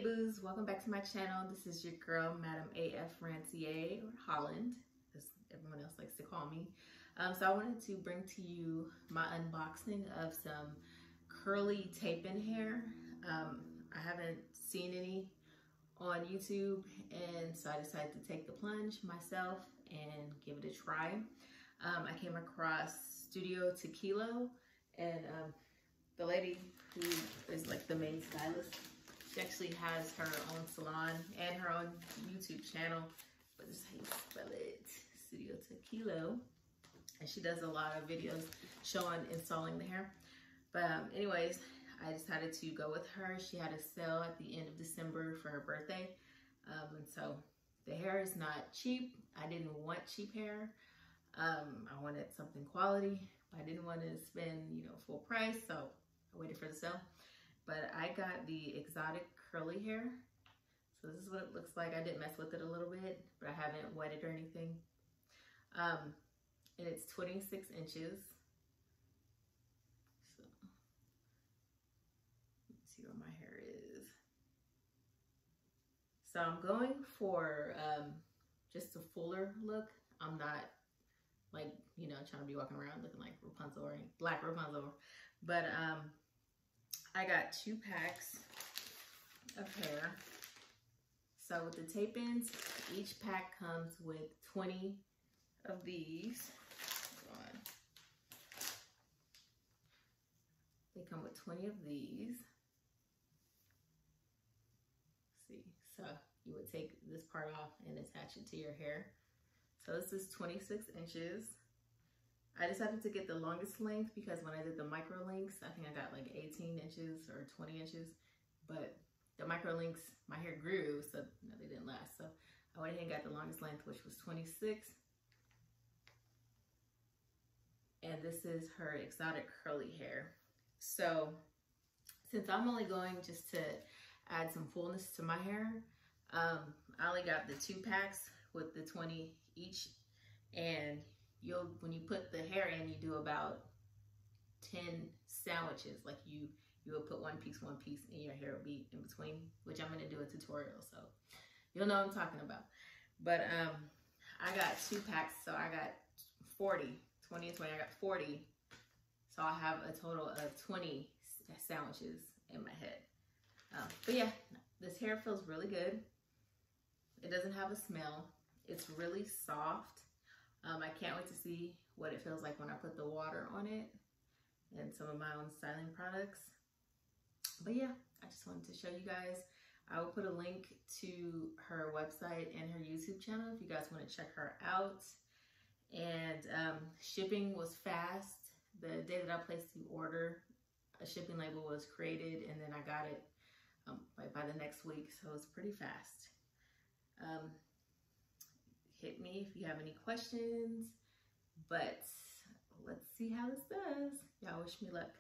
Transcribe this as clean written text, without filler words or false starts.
Boo's, welcome back to my channel. This is your girl, Madam AF Rancier, or Holland, as everyone else likes to call me. So I wanted to bring to you my unboxing of some curly tape-in hair. I haven't seen any on YouTube, and so I decided to take the plunge myself and give it a try. I came across Studio Techilo, and the lady who is like the main stylist, she actually has her own salon and her own YouTube channel, but this is how you spell it, Studio Techilo. And she does a lot of videos showing installing the hair. But anyways, I decided to go with her. She had a sale at the end of December for her birthday. And so the hair is not cheap. I didn't want cheap hair. I wanted something quality, but I didn't want to spend, full price. So I waited for the sale. But I got the exotic curly hair. So this is what it looks like. I did mess with it a little bit, but I haven't wet it or anything. And it's 26 inches. So let's see where my hair is. So I'm going for just a fuller look. I'm not like, trying to be walking around looking like Rapunzel or Black Rapunzel. But I got 2 packs of hair. So with the tape-ins, each pack comes with 20 of these. Hold on. They come with 20 of these. Let's see, so you would take this part off and attach it to your hair. So this is 26 inches. I decided to get the longest length because when I did the micro links, I think I got like 18 inches or 20 inches, but the micro links, my hair grew, so they didn't last. So I went ahead and got the longest length, which was 26. And this is her exotic curly hair. So since I'm only going just to add some fullness to my hair, I only got the 2 packs with the 20 each. And when you put the hair in, you do about 10 sandwiches. Like you will put one piece, and your hair will be in between, which I'm gonna do a tutorial, so you'll know what I'm talking about. But I got 2 packs, so I got 40, 20 and 20, I got 40. So I have a total of 20 sandwiches in my head. But yeah, this hair feels really good. It doesn't have a smell. It's really soft. I can't wait to see what it feels like when I put the water on it and some of my own styling products. But yeah, I just wanted to show you guys. I will put a link to her website and her YouTube channel if you guys want to check her out. And shipping was fast. The day that I placed the order, a shipping label was created, and then I got it by the next week, so it's pretty fast. Hit me if you have any questions, but let's see how this does. Y'all wish me luck.